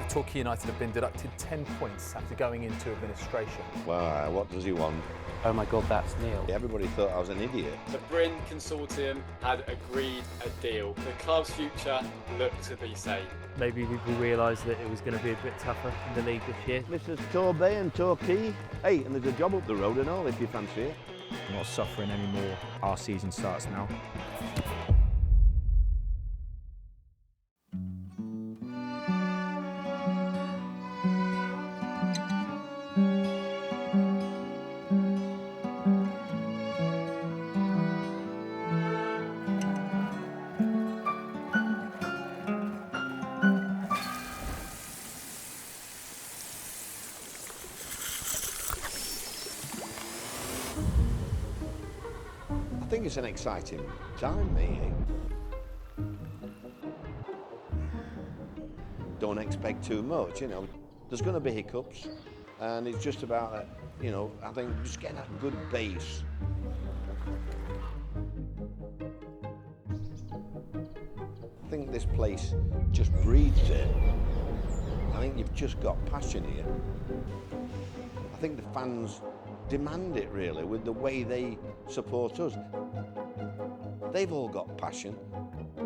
Torquay United have been deducted 10 points after going into administration. Wow, what does he want? Oh my God, that's Neil. Everybody thought I was an idiot. The Bryn Consortium had agreed a deal. The club's future looked to be safe. Maybe people realised that it was going to be a bit tougher in the league this year. Mrs. Torbay and Torquay. Hey, and there's a job up the road and all if you fancy it. I'm not suffering anymore. Our season starts now. I think it's an exciting time, mate. Don't expect too much, you know. There's going to be hiccups, and it's just about, you know, I think just getting that good base. I think this place just breeds it. I think you've just got passion here. I think the fans demand it, really, with the way they support us. They've all got passion. I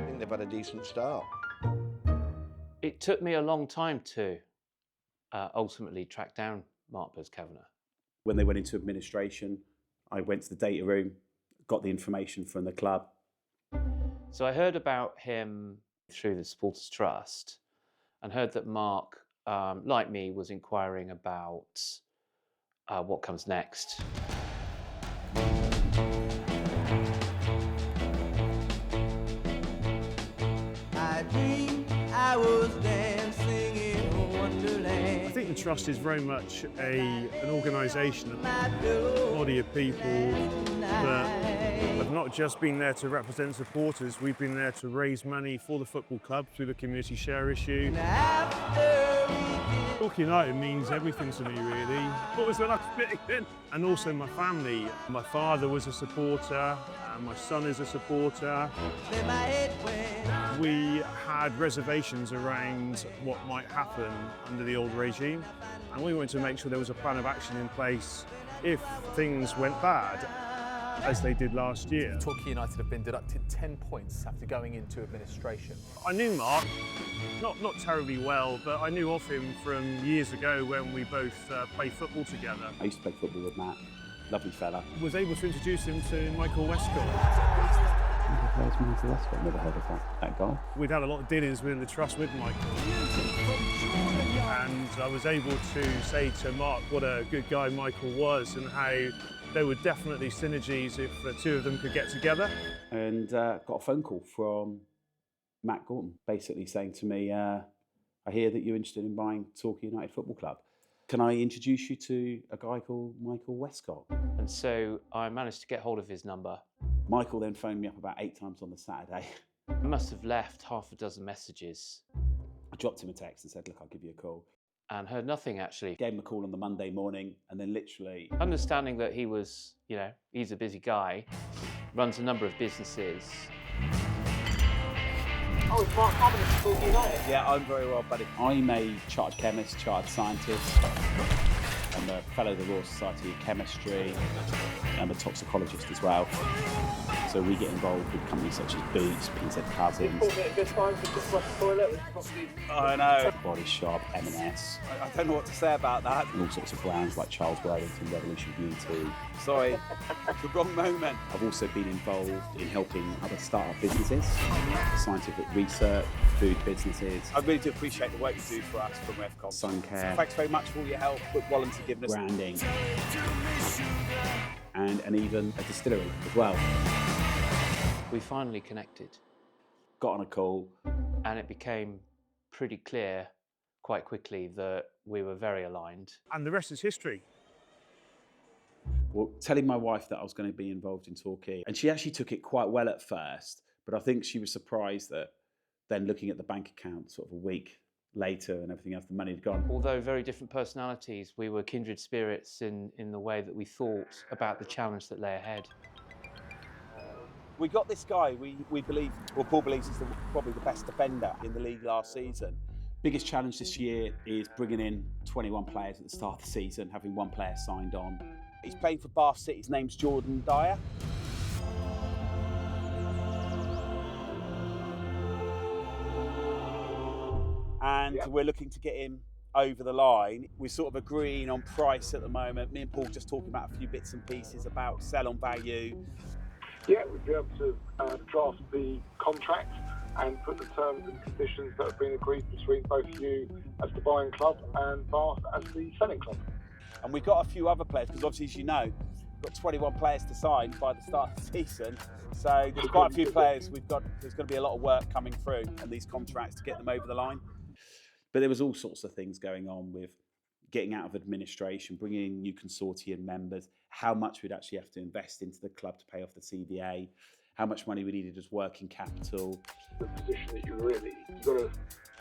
think they've had a decent start. It took me a long time to ultimately track down Mark Kavanagh. When they went into administration, I went to the data room, got the information from the club. So I heard about him through the Supporters Trust and heard that Mark, like me, was inquiring about what comes next. I dreamed I was dancing in Wonderland. I think the Trust is very much an organisation, a body of people that have not just been there to represent supporters, we've been there to raise money for the football club through the community share issue. Torquay United means everything to me, really. What was when I was fitting in? And also my family. My father was a supporter, and my son is a supporter. We had reservations around what might happen under the old regime, and we wanted to make sure there was a plan of action in place if things went bad, as they did last year. Torquay United have been deducted 10 points after going into administration. I knew Mark, not terribly well, but I knew of him from years ago when we both played football together. I used to play football with Matt, lovely fella. Was able to introduce him to Michael Westcott. Michael Westcott? Never heard of that guy. We'd had a lot of dinners within the Trust with Michael. And I was able to say to Mark what a good guy Michael was and how there were definitely synergies if the two of them could get together. And got a phone call from Matt Gorton, basically saying to me, I hear that you're interested in buying Torquay United Football Club. Can I introduce you to a guy called Michael Westcott? And so I managed to get hold of his number. Michael then phoned me up about 8 times on the Saturday. I must have left half a dozen messages. I dropped him a text and said, look, I'll give you a call. And heard nothing, actually. Gave him a call on the Monday morning, and then literally... Understanding that he was, you know, he's a busy guy, runs a number of businesses. Oh, it's Mark Kavanagh from Torquay United. Yeah, I'm very well, buddy. I'm a chartered chemist, chartered scientist. I'm a fellow of the Royal Society of Chemistry. I'm a toxicologist as well. So we get involved with companies such as Boots, PZ Cousins. Is it a good time for just flush the toilet? I know. Body Shop, M&S. I don't know what to say about that. And all sorts of brands like Charles Wellington, Revolution Beauty. Sorry, the wrong moment. I've also been involved in helping other start-up businesses, scientific research, food businesses. I really do appreciate the work you do for us from Refcom. Sun Care. Thanks very much for all your help with Wallens and giving us branding. And even a distillery as well. We finally connected. Got on a call. And it became pretty clear quite quickly that we were very aligned. And the rest is history. Well, telling my wife that I was going to be involved in Torquay, and she actually took it quite well at first, but I think she was surprised that then looking at the bank account sort of a week later and everything else, the money had gone. Although very different personalities, we were kindred spirits in the way that we thought about the challenge that lay ahead. We got this guy, we believe, well, Paul believes he's probably the best defender in the league last season. Biggest challenge this year is bringing in 21 players at the start of the season, having one player signed on. He's playing for Bath City, his name's Jordan Dyer. And we're looking to get him over the line. We're sort of agreeing on price at the moment. Me and Paul just talking about a few bits and pieces about sell on value. Yeah, we'd be able to draft the contract and put the terms and conditions that have been agreed between both you as the buying club and Bath as the selling club. And we've got a few other players, because obviously, as you know, we've got 21 players to sign by the start of the season. So there's quite a few players. There's going to be a lot of work coming through on these contracts to get them over the line. But there was all sorts of things going on with getting out of administration, bringing in new consortium members, how much we'd actually have to invest into the club to pay off the CBA, how much money we needed as working capital. The position that you've got to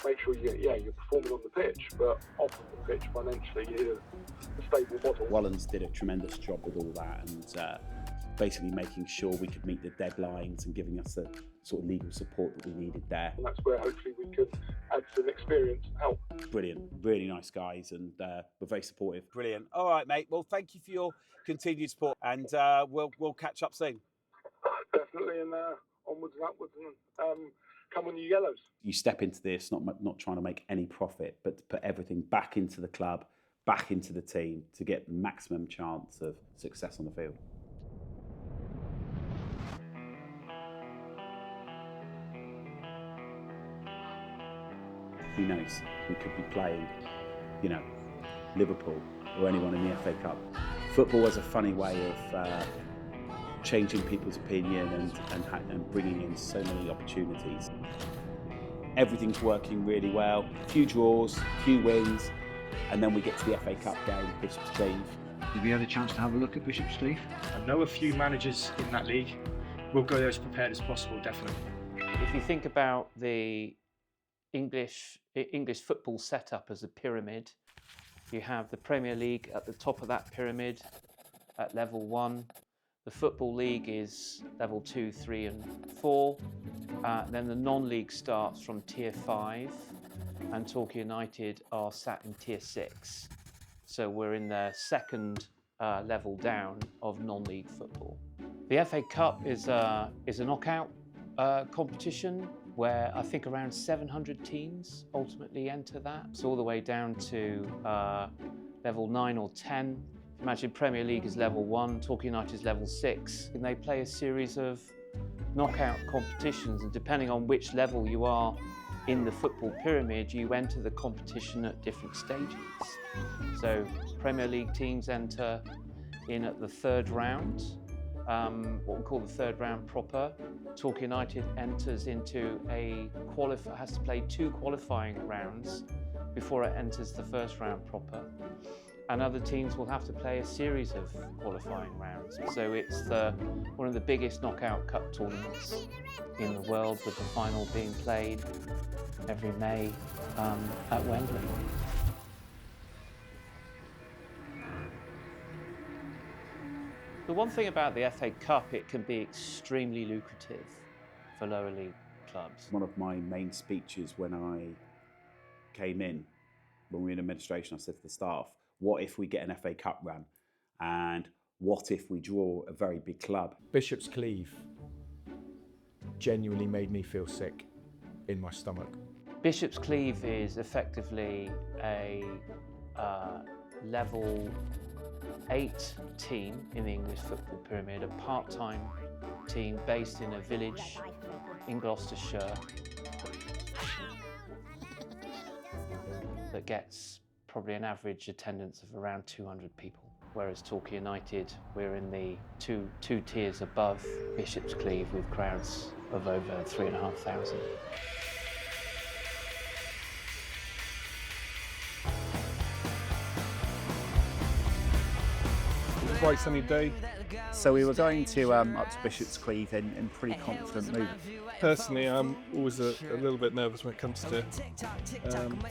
make sure you're performing on the pitch, but off of the pitch financially, you need a stable model. Wallens did a tremendous job with all that, and basically making sure we could meet the deadlines and giving us the sort of legal support that we needed there. And that's where hopefully we could add some experience and help. Brilliant, really nice guys, and we're very supportive. Brilliant. All right, mate. Well, thank you for your continued support, and we'll catch up soon. Definitely, and onwards and upwards, and come on, you yellows. You step into this not trying to make any profit, but to put everything back into the club, back into the team to get maximum chance of success on the field. Who knows? We could be playing, Liverpool or anyone in the FA Cup. Football has a funny way of changing people's opinion and bringing in so many opportunities. Everything's working really well. Few draws, few wins, and then we get to the FA Cup game, Bishop's Cleeve. Did we have a chance to have a look at Bishop's Cleeve? I know a few managers in that league. We'll go there as prepared as possible, definitely. If you think about the English football setup as a pyramid, you have the Premier League at the top of that pyramid at level 1. The Football League is level 2, 3 and 4. Then the non-league starts from tier 5, and Torquay United are sat in tier 6. So we're in the second level down of non-league football. The FA Cup is a knockout competition where I think around 700 teams ultimately enter that. It's all the way down to level 9 or 10. Imagine Premier League is level 1, Torquay United is level 6, and they play a series of knockout competitions, and depending on which level you are in the football pyramid, you enter the competition at different stages. So Premier League teams enter in at the 3rd round, what we call the 3rd round proper. Torquay United enters into has to play 2 qualifying rounds before it enters the 1st round proper. And other teams will have to play a series of qualifying rounds. So it's one of the biggest knockout cup tournaments in the world, with the final being played every May at Wembley. The one thing about the FA Cup, it can be extremely lucrative for lower league clubs. One of my main speeches when I came in, when we were in administration, I said to the staff, what if we get an FA Cup run? And what if we draw a very big club? Bishop's Cleeve genuinely made me feel sick in my stomach. Bishop's Cleeve is effectively a level 8 team in the English football pyramid, a part-time team based in a village in Gloucestershire that gets probably an average attendance of around 200 people. Whereas Torquay United, we're in the two tiers above Bishop's Cleeve with crowds of over 3,500. Bright sunny day, So we were going to up to Bishop's Cleeve in pretty confident mood. Personally, I'm always a little bit nervous when it comes to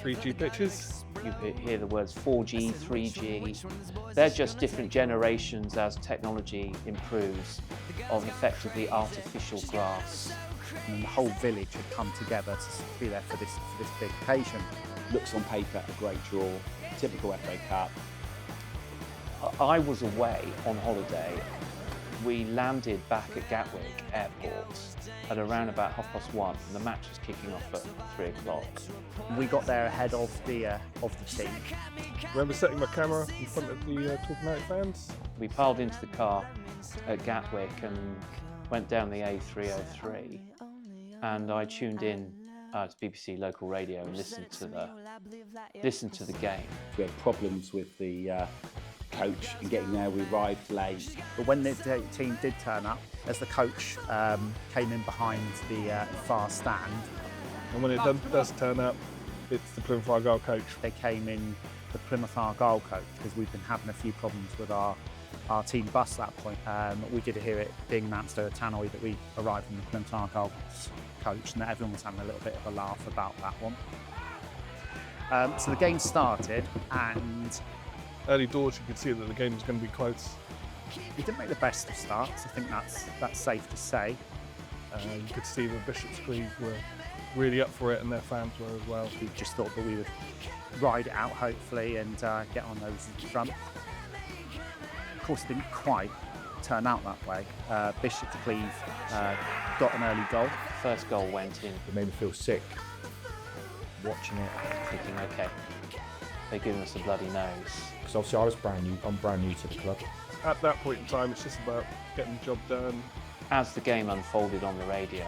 3G pitches. You hear the words 4G, 3G. They're just different generations as technology improves of effectively artificial grass. And the whole village had come together to be there for this big occasion. Looks on paper a great draw, typical FA Cup. I was away on holiday. We landed back at Gatwick Airport at around about 1:30, and the match was kicking off at 3 o'clock. We got there ahead of the team. I remember setting my camera in front of the Torquay United fans. We piled into the car at Gatwick and went down the A303, and I tuned in to BBC local radio and listened to the game. We had problems with the coach and getting there. We arrived late. But when the team did turn up, as the coach came in behind the far stand, and when it does turn up, it's the Plymouth Argyle coach. They came in the Plymouth Argyle coach because we've been having a few problems with our team bus at that point. We did hear it being announced over Tannoy that we arrived in the Plymouth Argyle coach, and everyone was having a little bit of a laugh about that one. So the game started, and early doors you could see that the game was going to be close. We didn't make the best of starts. I think that's safe to say. You could see the Bishop's Cleeve were really up for it, and their fans were as well. We just thought that we would ride it out, hopefully, and get on those in front. Of course, it didn't quite turn out that way. Bishop's Cleeve got an early goal. First goal went in. It made me feel sick watching it. Thinking, okay, they're giving us a bloody nose. Because obviously I was brand new. I'm brand new to the club. At that point in time, it's just about getting the job done. As the game unfolded on the radio,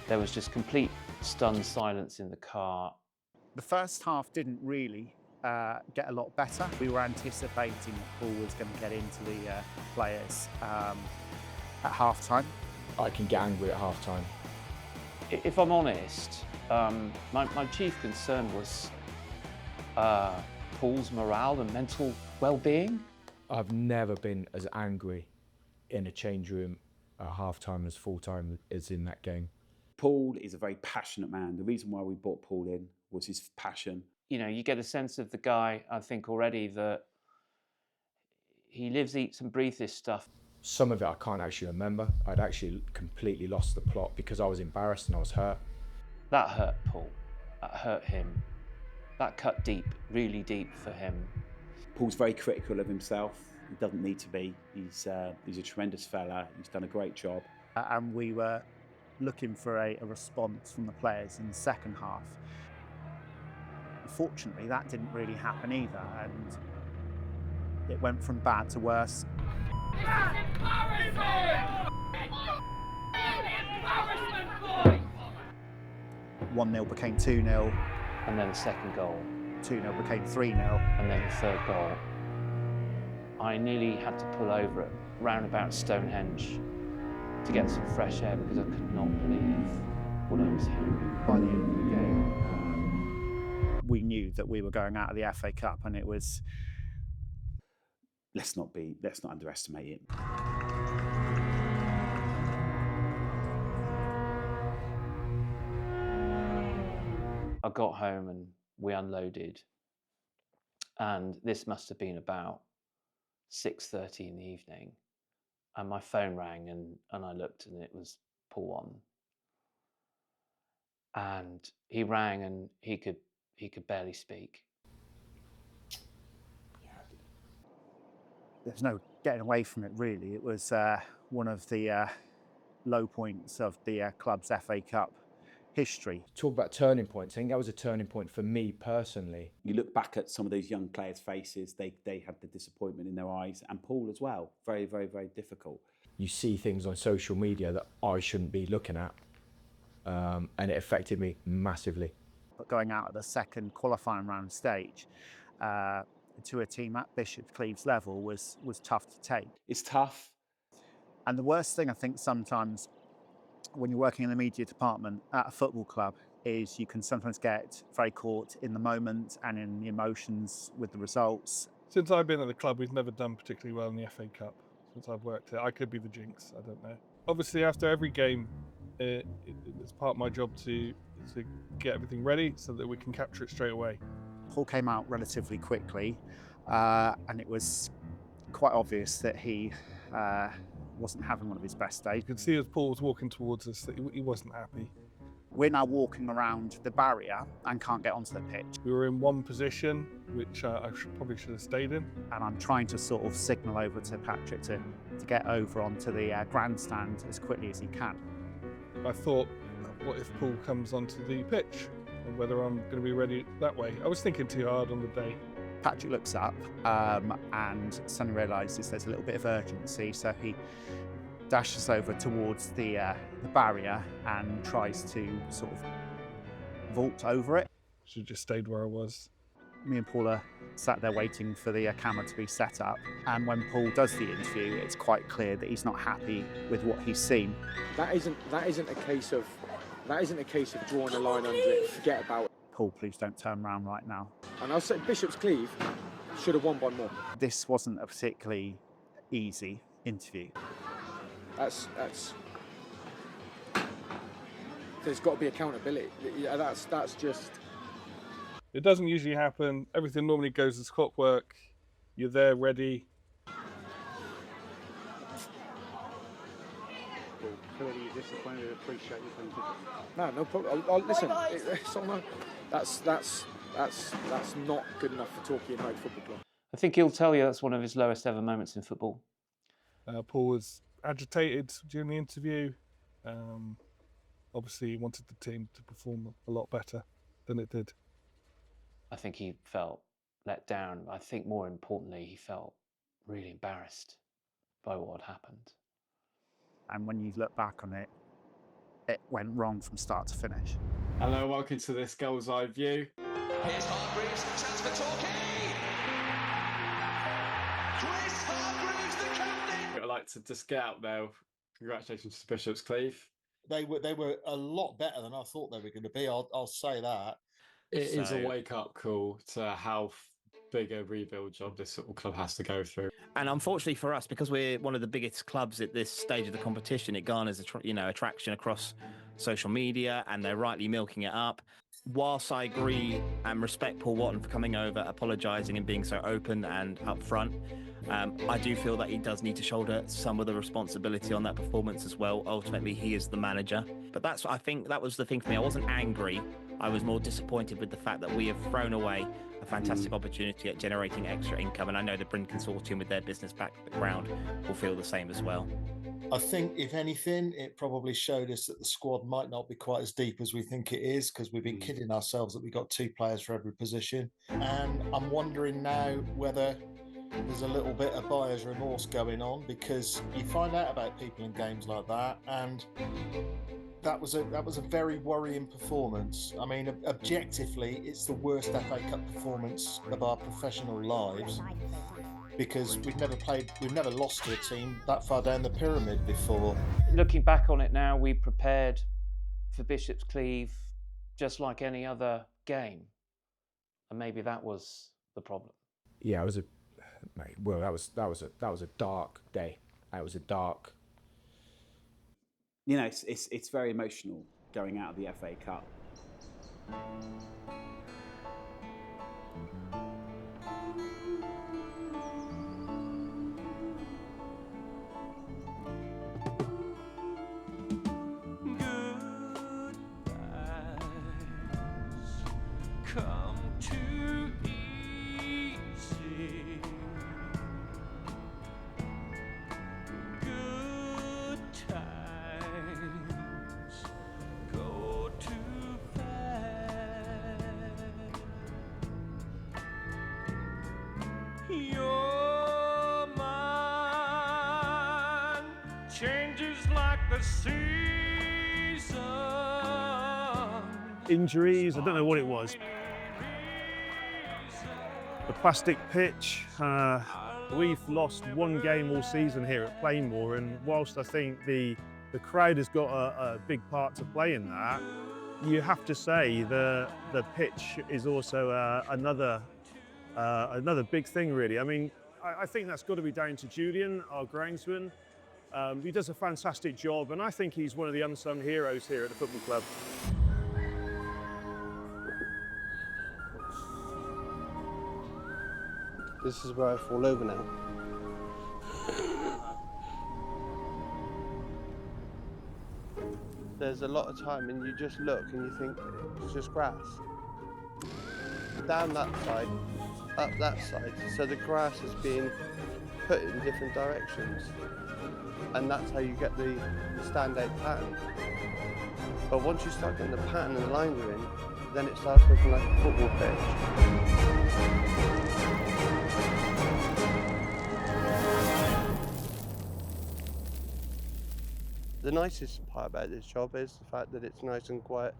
there was just complete stunned silence in the car. The first half didn't really get a lot better. We were anticipating that Paul was going to get into the players at half-time. I can get angry at half-time. If I'm honest, my chief concern was Paul's morale and mental well-being. I've never been as angry in a change room at half-time as full-time as in that game. Paul is a very passionate man. The reason why we brought Paul in was his passion. You know, you get a sense of the guy, I think already, that he lives, eats and breathes this stuff. Some of it I can't actually remember. I'd actually completely lost the plot because I was embarrassed and I was hurt. That hurt Paul. That hurt him. That cut deep, really deep for him. Paul's very critical of himself. He doesn't need to be. He's a tremendous fella. He's done a great job. And we were looking for a response from the players in the second half. Unfortunately, that didn't really happen either, and it went from bad to worse. 1-0 became 2-0. And then the second goal. 2-0 became 3-0. And then the third goal. I nearly had to pull over at roundabout Stonehenge to get some fresh air because I could not believe what I was hearing. By the end of the game, we knew that we were going out of the FA Cup, and it was... Let's not underestimate it. I got home and we unloaded, and this must have been about 6:30 in the evening, and my phone rang, and I looked, and it was Paul Wotton. And he rang, and he could barely speak. There's no getting away from it, really. It was one of the low points of the club's FA Cup history. Talk about turning points. I think that was a turning point for me personally. You look back at some of those young players' faces, they had the disappointment in their eyes, and Paul as well. Very, very, very difficult. You see things on social media that I shouldn't be looking at, and it affected me massively. But going out at the second qualifying round stage to a team at Bishop's Cleeve's level was tough to take. It's tough. And the worst thing, I think, sometimes when you're working in the media department at a football club is you can sometimes get very caught in the moment and in the emotions with the results. Since I've been at the club, we've never done particularly well in the FA Cup. since I've worked here. I could be the jinx, I don't know. Obviously, after every game, it's part of my job to get everything ready so that we can capture it straight away. Paul came out relatively quickly, and it was quite obvious that he wasn't having one of his best days. You could see as Paul was walking towards us that he wasn't happy. We're now walking around the barrier and can't get onto the pitch. We were in one position, which I probably should have stayed in. And I'm trying to sort of signal over to Patrick to get over onto the grandstand as quickly as he can. I thought, what if Paul comes onto the pitch and whether I'm going to be ready that way? I was thinking too hard on the day. Patrick looks up and suddenly realises there's a little bit of urgency, so he dashes over towards the barrier and tries to sort of vault over it. Should have just stayed where I was. Me and Paul are sat there waiting for the camera to be set up, and when Paul does the interview, it's quite clear that he's not happy with what he's seen. That isn't a case of drawing a line under it. Forget about it. Paul, please don't turn around right now. And I'll say Bishop's Cleeve should have won by more. This wasn't a particularly easy interview. There's got to be accountability. That's just. It doesn't usually happen. Everything normally goes as clockwork. You're there, ready. Clearly you're disappointed. Appreciate you coming to. No problem. Listen, it's all right. That's not good enough for Torquay United Football Club. I think he'll tell you that's one of his lowest ever moments in football. Paul was agitated during the interview. Obviously, he wanted the team to perform a lot better than it did. I think he felt let down. I think more importantly, he felt really embarrassed by what had happened. And when you look back on it, it went wrong from start to finish. Hello, welcome to this Goals Eye View. Here's Hargreaves, chance for Torquay. Chris Hargreaves, the captain. I'd like to just get out there. Congratulations to Bishop's Cleeve. They were a lot better than I thought they were going to be. I'll say that. It is a wake-up call to how big a rebuild job this football club has to go through. And unfortunately for us, because we're one of the biggest clubs at this stage of the competition, it garners attraction across social media, and they're rightly milking it up. Whilst I agree and respect Paul Wotton for coming over, apologising and being so open and upfront, I do feel that he does need to shoulder some of the responsibility on that performance as well. Ultimately, he is the manager. But I think that was the thing for me. I wasn't angry. I was more disappointed with the fact that we have thrown away a fantastic opportunity at generating extra income. And I know the Bryn Consortium, with their business background, will feel the same as well. I think, if anything, it probably showed us that the squad might not be quite as deep as we think it is, because we've been kidding ourselves that we got 2 players for every position. And I'm wondering now whether there's a little bit of buyer's remorse going on, because you find out about people in games like that, and that was a very worrying performance. I mean, objectively, it's the worst FA Cup performance of our professional lives, because we've never lost to a team that far down the pyramid before. Looking back on it now, we prepared for Bishop's Cleeve just like any other game, and maybe that was the problem. Yeah, that was a dark day. It was a dark. You know, it's very emotional going out of the FA Cup. Come too easy. Good times go too fast. Your mind changes like the season. Injuries, I don't know what it was. The plastic pitch, we've lost 1 game all season here at Plainmoor, and whilst I think the crowd has got a big part to play in that, you have to say the pitch is also another big thing, really. I mean, I think that's got to be down to Julian, our groundsman. He does a fantastic job, and I think he's one of the unsung heroes here at the football club. This is where I fall over now. There's a lot of time and you just look and you think it's just grass. Down that side, up that side, so the grass is being put in different directions. And that's how you get the standout pattern. But once you start getting the pattern and the lines are in, then it starts looking like a football pitch. The nicest part about this job is the fact that it's nice and quiet.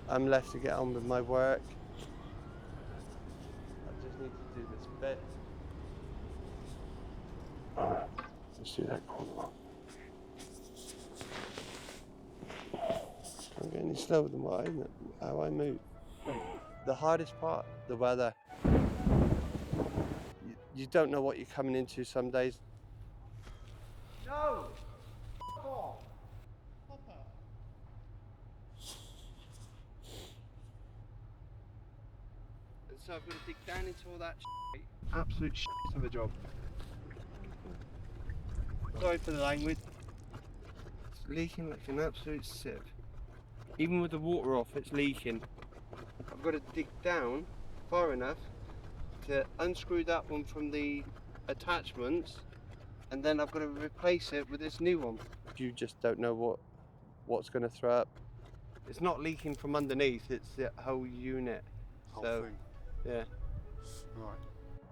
I'm left to get on with my work. I just need to do this bit. Let's do that corner. Can't get any slower than how I move. The hardest part, the weather. You don't know what you're coming into some days. No! Oh. And so I've got to dig down into all that shit. Absolute shit of a job. Sorry for the language. It's leaking like an absolute sieve. Even with the water off, it's leaking. I've got to dig down far enough to unscrew that one from the attachments, and then I've got to replace it with this new one. You just don't know what's going to throw up. It's not leaking from underneath, it's the whole unit. Whole so, thing. yeah. Right.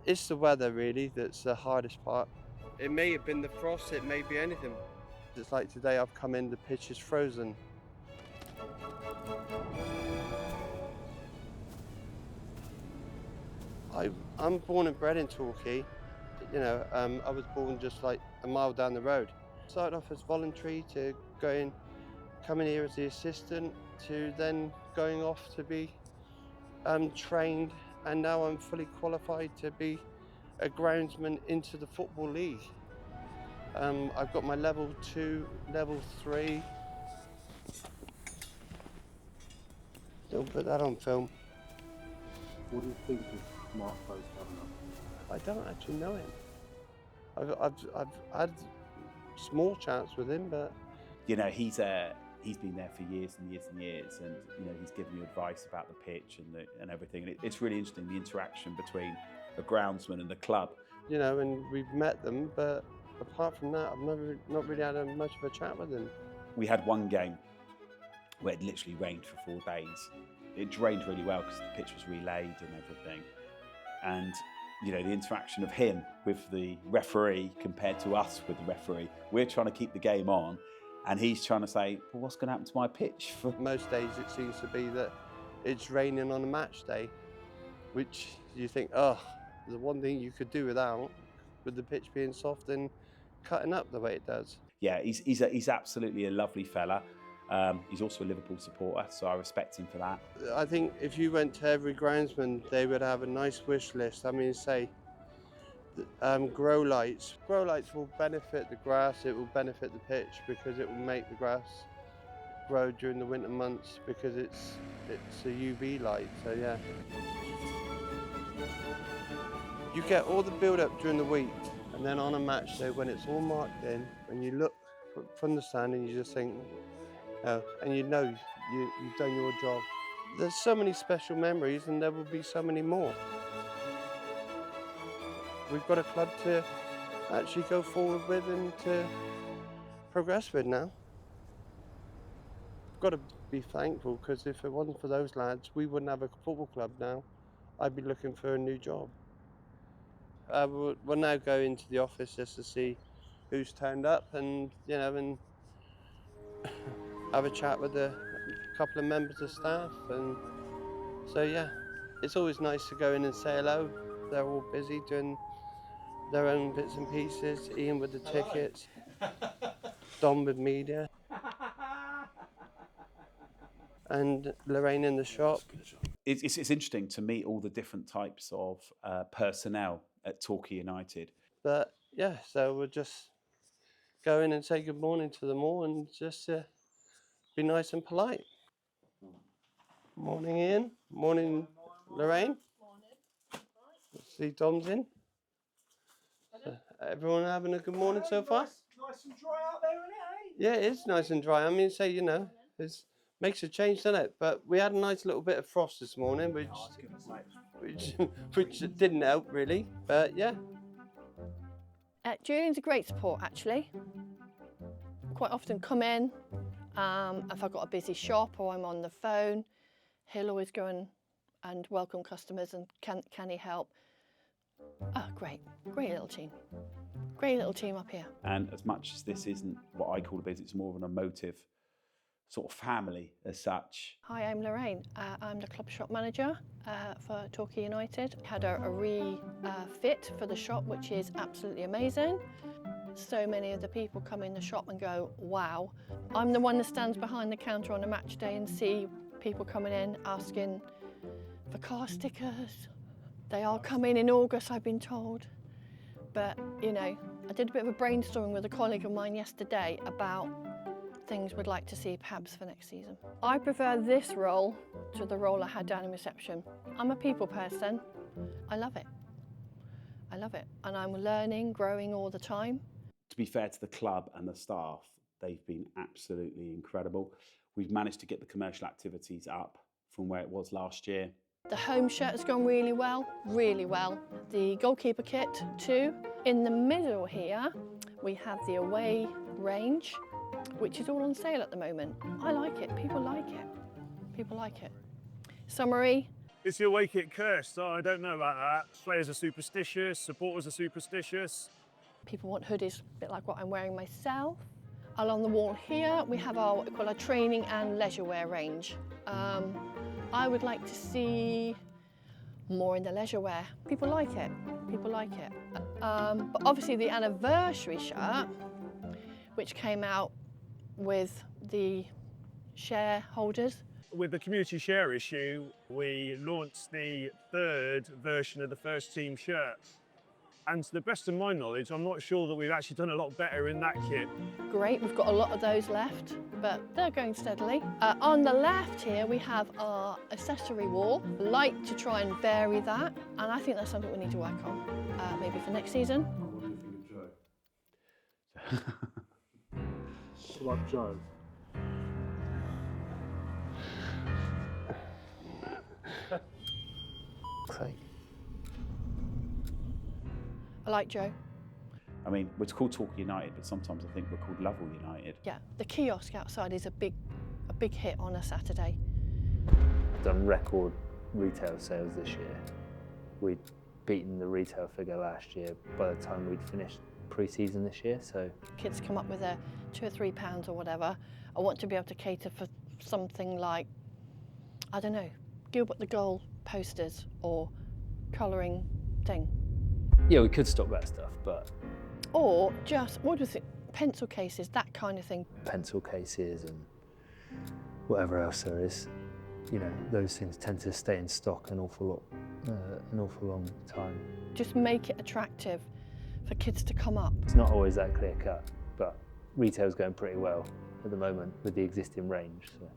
It's the weather really that's the hardest part. It may have been the frost, it may be anything. It's like today I've come in, the pitch is frozen. I'm born and bred in Torquay. You know, I was born just like a mile down the road. Started off as voluntary to coming here as the assistant to then going off to be trained, and now I'm fully qualified to be a groundsman into the Football League. I've got my level 2, level 3. Don't put that on film. What do you think of Mark Bose coming up? I don't actually know him. I've had small chats with him, but you know, he's been there for years and years and years, and you know, he's given you advice about the pitch and everything. And it's really interesting, the interaction between the groundsman and the club. You know, and we've met them, but apart from that, I've not really had much of a chat with them. We had one game where it literally rained for 4 days. It drained really well because the pitch was relayed and everything. And you know, the interaction of him with the referee compared to us with the referee. We're trying to keep the game on, and he's trying to say, well, what's going to happen to my pitch? Most days it seems to be that it's raining on a match day, which you think, oh, the one thing you could do without, with the pitch being soft and cutting up the way it does. Yeah, he's absolutely a lovely fella. He's also a Liverpool supporter, so I respect him for that. I think if you went to every groundsman, they would have a nice wish list. I mean, say, grow lights. Grow lights will benefit the grass, it will benefit the pitch because it will make the grass grow during the winter months because it's a UV light, so yeah. You get all the build-up during the week, and then on a match day when it's all marked in, and you look from the stand and you just think, oh, and you know you've done your job. There's so many special memories, and there will be so many more. We've got a club to actually go forward with and to progress with now. We've got to be thankful, because if it wasn't for those lads, we wouldn't have a football club now. I'd be looking for a new job. We'll now go into the office just to see who's turned up, and you know, and have a chat with a couple of members of staff. And so yeah, it's always nice to go in and say hello. They're all busy doing their own bits and pieces. Ian with the tickets, Don with media, and Lorraine in the shop. It's interesting to meet all the different types of personnel at Torquay United. But yeah, so we'll just go in and say good morning to them all and just be nice and polite. Morning, Ian. Morning, Lorraine. See Dom's in. Everyone having a good morning so far? Nice and dry out there, isn't it, Yeah, it is nice and dry. I mean, say, you know, it makes a change, doesn't it? But we had a nice little bit of frost this morning, which didn't help really. But yeah. Julian's a great support, actually. Quite often come in, if I've got a busy shop or I'm on the phone, he'll always go and welcome customers and can he help? Oh, great little team. Great little team up here. And as much as this isn't what I call a business, it's more of an emotive sort of family as such. Hi, I'm Lorraine. I'm the club shop manager for Torquay United. Had a refit for the shop, which is absolutely amazing. So many of the people come in the shop and go, wow. I'm the one that stands behind the counter on a match day and see people coming in asking for car stickers. They are coming in August, I've been told. But, you know, I did a bit of a brainstorming with a colleague of mine yesterday about things we'd like to see perhaps for next season. I prefer this role to the role I had down in reception. I'm a people person. I love it. I love it. And I'm learning, growing all the time. To be fair to the club and the staff, they've been absolutely incredible. We've managed to get the commercial activities up from where it was last year. The home shirt has gone really well, really well. The goalkeeper kit too. In the middle here, we have the away range, which is all on sale at the moment. I like it, people like it. People like it. Summary. Is the away kit cursed? Oh, I don't know about that. Players are superstitious, supporters are superstitious. People want hoodies, a bit like what I'm wearing myself. Along the wall here, we have our, what we call our training and leisure wear range. I would like to see more in the leisure wear. People like it, people like it. But obviously the anniversary shirt, which came out with the shareholders. With the community share issue, we launched the third version of the first team shirt. And to the best of my knowledge, I'm not sure that we've actually done a lot better in that kit. Great, we've got a lot of those left, but they're going steadily. On the left here, we have our accessory wall. Like to try and vary that, and I think that's something we need to work on, maybe for next season. What do you think of Joe? Like Joe. Great. I like Joe. I mean, we're called Torquay United, but sometimes I think we're called Lovell United. Yeah, the kiosk outside is a big hit on a Saturday. Done record retail sales this year. We'd beaten the retail figure last year by the time we'd finished pre-season this year, so. Kids come up with their £2 or £3 or whatever. I want to be able to cater for something like, I don't know, Gilbert the Goal posters or colouring thing. Yeah, we could stock that stuff, but. Or just, what was it, pencil cases, that kind of thing. Pencil cases and whatever else there is. You know, those things tend to stay in stock an awful long time. Just make it attractive for kids to come up. It's not always that clear cut, but retail's going pretty well at the moment with the existing range. So.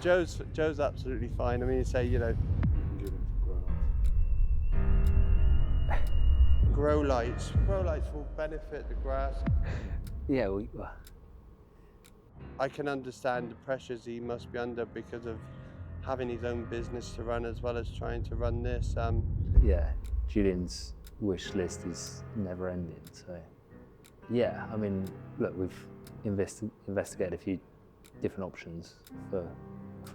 Joe's absolutely fine. I mean, you say, you know, grow lights will benefit the grass. Yeah, I can understand the pressures he must be under because of having his own business to run as well as trying to run this. Yeah, Julian's wish list is never ending. So, yeah, I mean, look, we've investigated a few different options for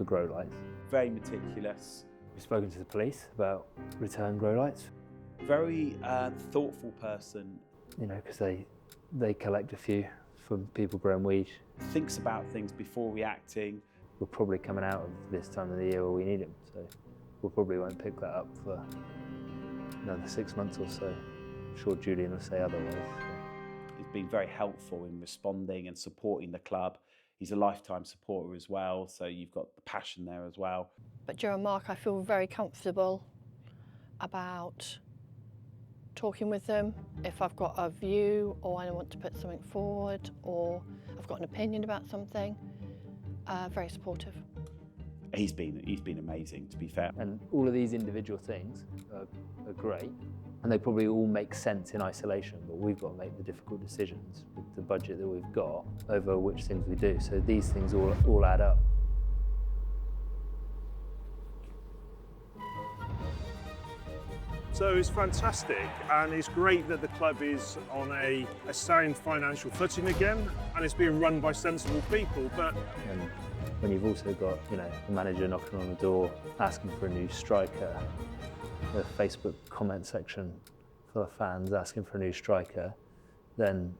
grow lights. Very meticulous. We've spoken to the police about return grow lights. Very thoughtful person. You know, because they collect a few from people growing weed. Thinks about things before reacting. We're probably coming out of this time of the year where we need them, so we probably won't pick that up for another 6 months or so. I'm sure Julian will say otherwise. He's been very helpful in responding and supporting the club. He's a lifetime supporter as well, so you've got the passion there as well. But Joe and Mark, I feel very comfortable about talking with them if I've got a view or I want to put something forward or I've got an opinion about something. Very supportive. He's been amazing, to be fair. And all of these individual things are great, and they probably all make sense in isolation, but we've got to make the difficult decisions with the budget that we've got over which things we do. So these things all add up. So it's fantastic, and it's great that the club is on a sound financial footing again, and it's being run by sensible people. But And when you've also got, you know, the manager knocking on the door asking for a new striker, the Facebook comment section full of fans asking for a new striker, then,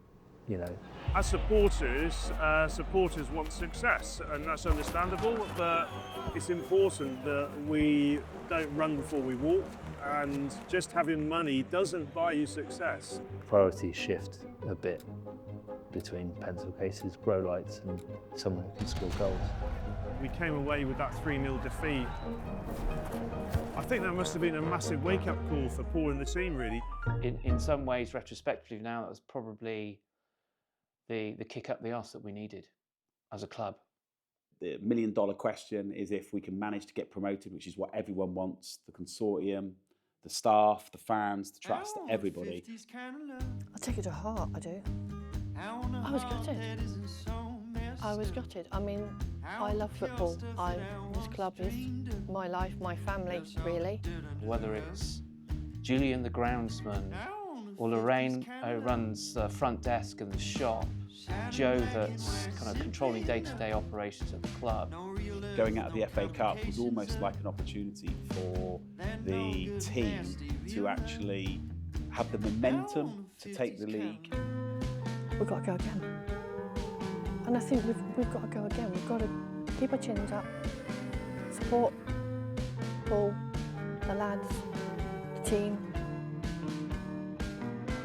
you know. as supporters, supporters want success, and that's understandable, but it's important that we don't run before we walk, and just having money doesn't buy you success. Priorities shift a bit between pencil cases, grow lights, and someone who can score goals. We came away with that 3-0 defeat. I think that must have been a massive wake-up call for Paul and the team, really. In some ways, retrospectively now, that was probably the kick up the arse that we needed as a club. The $1 million question is if we can manage to get promoted, which is what everyone wants, the consortium, the staff, the fans, the trust, everybody. I take it to heart, I do. I was gutted. I was gutted. I mean, I love football. This club is my life, my family, really. Whether it's Julian, the groundsman, or Lorraine, who runs the front desk and the shop, Joe, that's kind of controlling day-to-day operations at the club. Going out of the FA Cup was almost like an opportunity for the team to actually have the momentum to take the league. We've got to go again. And I think we've got to go again. We've got to keep our chins up, support Paul, the lads, the team.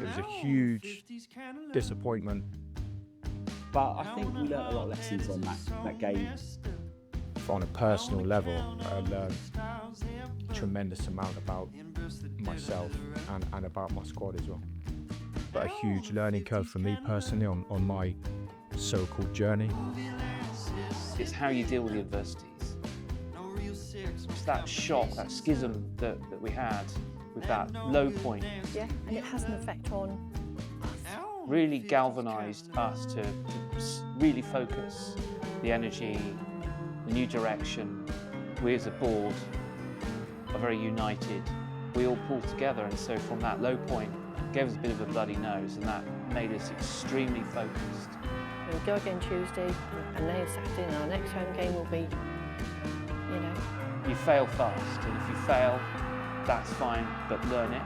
It was a huge disappointment. But I think we learned a lot of lessons on that game. On a personal level, I learned a tremendous amount about myself and about my squad as well. But a huge learning curve for me personally on my so-called journey. It's how you deal with the adversities. It's that shock, that schism that we had with that low point. Yeah, and it has an effect on us. Really galvanised us to really focus the energy, the new direction. We as a board are very united. We all pulled together, and so from that low point, gave us a bit of a bloody nose, and that made us extremely focused. We'll go again Tuesday, and then Saturday, and our next home game will be, you know. You fail fast, and if you fail, that's fine, but learn it,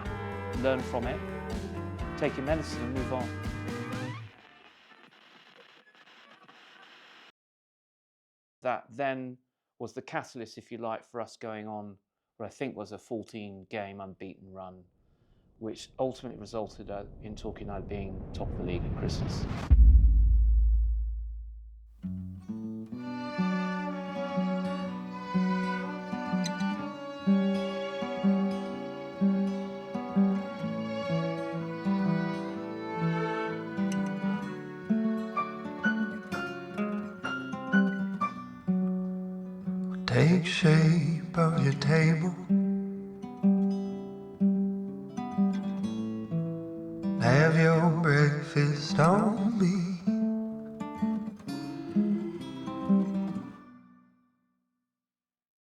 learn from it, take your medicine and move on. That then was the catalyst, if you like, for us going on what I think was a 14-game unbeaten run, which ultimately resulted in Torquay United being top of the league at Christmas. Take shape of your table. Have your breakfast on